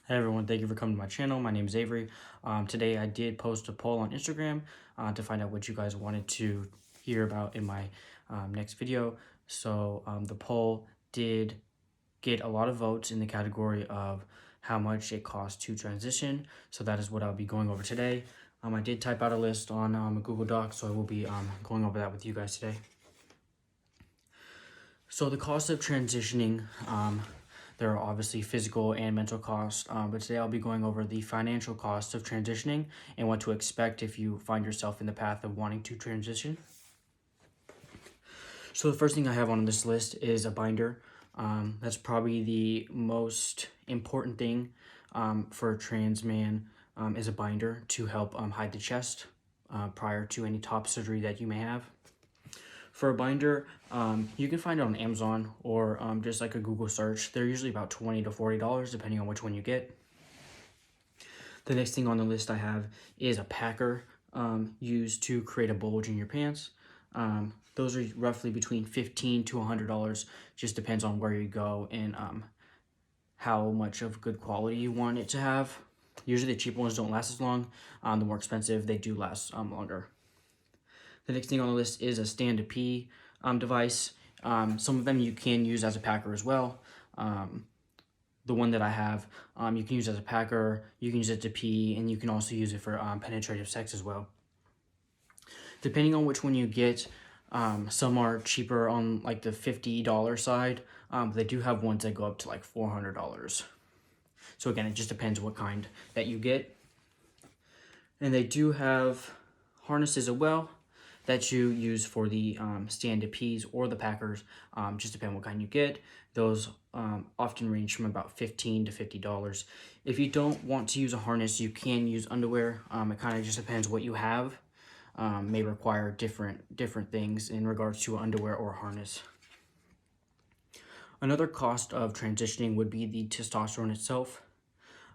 Hey everyone, thank you for coming to my channel. My name is Avery. Today I did post a poll on Instagram to find out what you guys wanted to hear about in my next video. So the poll did get a lot of votes in the category of how much it costs to transition. So that is what I'll be going over today. I did type out a list on a Google Doc, so I will be going over that with you guys today. So the cost of transitioning, there are obviously physical and mental costs, but today I'll be going over the financial cost of transitioning and what to expect if you find yourself in the path of wanting to transition. So the first thing I have on this list is a binder. That's probably the most important thing for a trans man is a binder to help hide the chest prior to any top surgery that you may have. For a binder, you can find it on Amazon or just like a Google search. They're usually about $20 to $40 depending on which one you get. The next thing on the list I have is a packer used to create a bulge in your pants. Those are roughly between $15 to $100. Just depends on where you go and how much of good quality you want it to have. Usually the cheaper ones don't last as long. The more expensive, they do last longer. The next thing on the list is a stand-to-pee device. Some of them you can use as a packer as well. The one that I have, you can use as a packer, you can use it to pee, and you can also use it for penetrative sex as well. Depending on which one you get, some are cheaper on like the $50 side. But they do have ones that go up to like $400. So again, it just depends what kind that you get. And they do have harnesses as well that you use for the stand-to-pees or the packers, just depending what kind you get. Those often range from about $15 to $50. If you don't want to use a harness, you can use underwear. It kind of just depends what you have. May require different things in regards to underwear or harness. Another cost of transitioning would be the testosterone itself.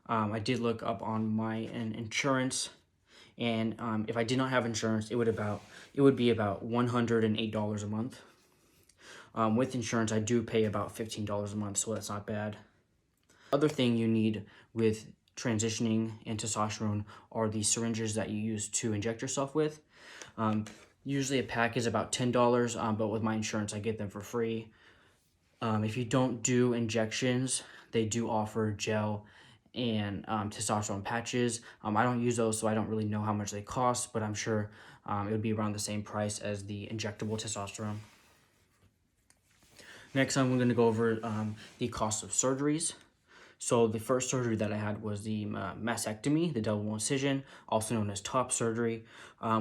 I did look up on my insurance, and if I did not have insurance, it would be about $108 a month. With insurance, I do pay about $15 a month, so that's not bad. Other thing you need with transitioning and testosterone are the syringes that you use to inject yourself with. Usually a pack is about $10, but with my insurance, I get them for free. If you don't do injections, they do offer gel and testosterone patches. I don't use those, so I don't really know how much they cost, but I'm sure it would be around the same price as the injectable testosterone. Next, I'm going to go over the cost of surgeries. So the first surgery that I had was the mastectomy, the double incision, also known as top surgery.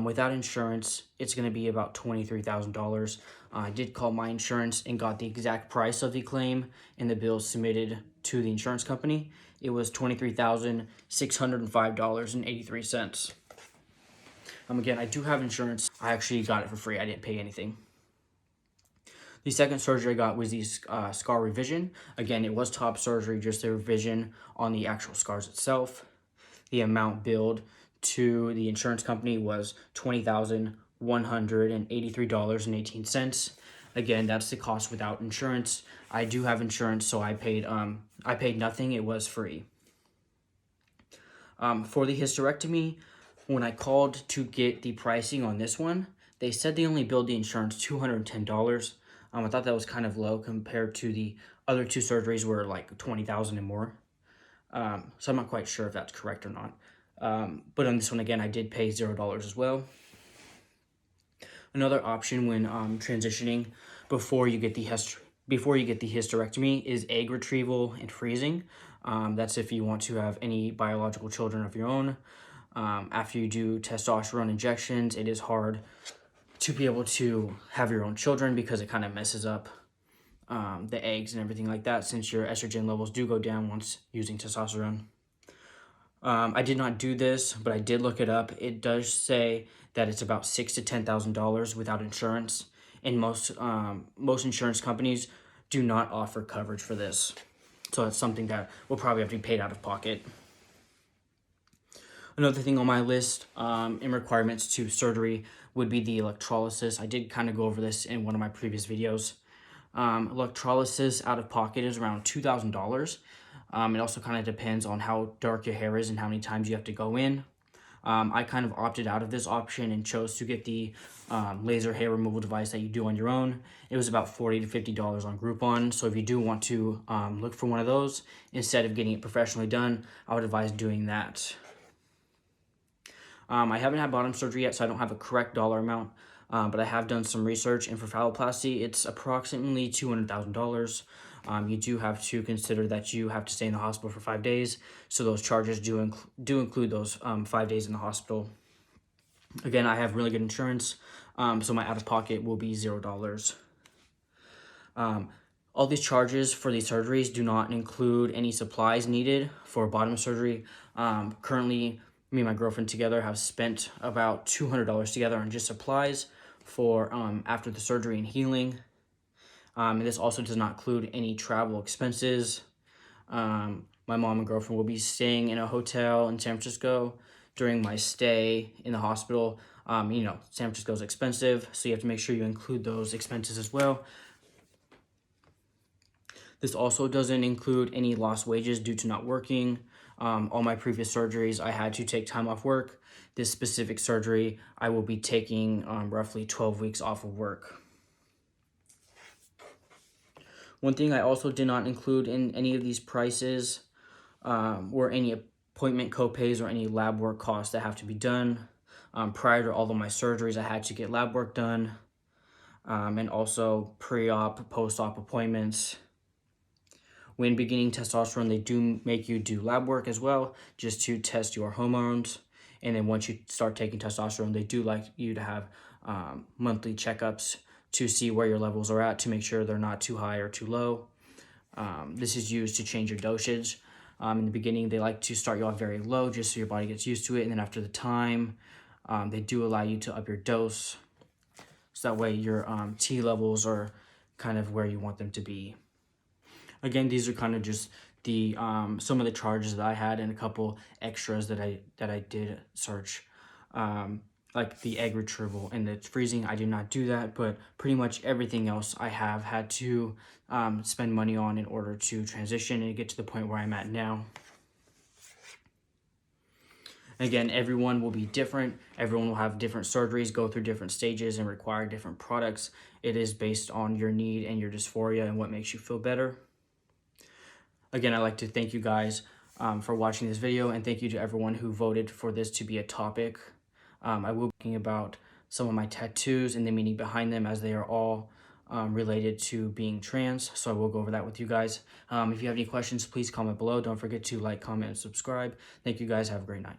Without insurance, it's going to be about $23,000. I did call my insurance and got the exact price of the claim in the bill submitted to the insurance company. It was $23,605.83. Again, I do have insurance. I actually got it for free. I didn't pay anything. The second surgery I got was the scar revision. Again, it was top surgery, just a revision on the actual scars itself. The amount billed to the insurance company was $20,183.18. Again, that's the cost without insurance. I do have insurance, so I paid nothing. It was free. For the hysterectomy, when I called to get the pricing on this one, they said they only billed the insurance $210. I thought that was kind of low compared to the other two surgeries were like $20,000 and more. So I'm not quite sure if that's correct or not. But on this one, again, I did pay $0 as well. Another option when transitioning before you get the hysterectomy is egg retrieval and freezing. That's if you want to have any biological children of your own. After you do testosterone injections, it is hard to be able to have your own children because it kind of messes up the eggs and everything like that, since your estrogen levels do go down once using testosterone. I did not do this, but I did look it up. It does say that it's about $6,000 to $10,000 without insurance, and most insurance companies do not offer coverage for this. So it's something that will probably have to be paid out of pocket. Another thing on my list in requirements to surgery would be the electrolysis. I did kind of go over this in one of my previous videos. Electrolysis out of pocket is around $2,000. It also kind of depends on how dark your hair is and how many times you have to go in. I kind of opted out of this option and chose to get the laser hair removal device that you do on your own. It was about $40 to $50 on Groupon. So if you do want to look for one of those, instead of getting it professionally done, I would advise doing that. I haven't had bottom surgery yet, so I don't have a correct dollar amount, but I have done some research, and for phalloplasty, it's approximately $200,000. You do have to consider that you have to stay in the hospital for 5 days, so those charges do include those 5 days in the hospital. Again, I have really good insurance, so my out-of-pocket will be $0. All these charges for these surgeries do not include any supplies needed for bottom surgery. Currently, me and my girlfriend together have spent about $200 together on just supplies for after the surgery and healing. And this also does not include any travel expenses. My mom and girlfriend will be staying in a hotel in San Francisco during my stay in the hospital. You know, San Francisco is expensive, so you have to make sure you include those expenses as well. This also doesn't include any lost wages due to not working. All my previous surgeries, I had to take time off work. This specific surgery, I will be taking roughly 12 weeks off of work. One thing I also did not include in any of these prices were any appointment copays or any lab work costs that have to be done. Prior to all of my surgeries, I had to get lab work done, and also pre-op, post-op appointments. When beginning testosterone, they do make you do lab work as well, just to test your hormones. And then once you start taking testosterone, they do like you to have monthly checkups to see where your levels are at, to make sure they're not too high or too low. This is used to change your dosage. In the beginning, they like to start you off very low just so your body gets used to it. And then after the time, they do allow you to up your dose. So that way your T levels are kind of where you want them to be. Again, these are kind of just the some of the charges that I had and a couple extras that I did search. Like the egg retrieval and the freezing, I did not do that, but pretty much everything else I have had to spend money on in order to transition and get to the point where I'm at now. Again, everyone will be different. Everyone will have different surgeries, go through different stages, and require different products. It is based on your need and your dysphoria and what makes you feel better. Again, I'd like to thank you guys for watching this video, and thank you to everyone who voted for this to be a topic. I will be talking about some of my tattoos and the meaning behind them, as they are all related to being trans. So I will go over that with you guys. If you have any questions, please comment below. Don't forget to like, comment, and subscribe. Thank you guys. Have a great night.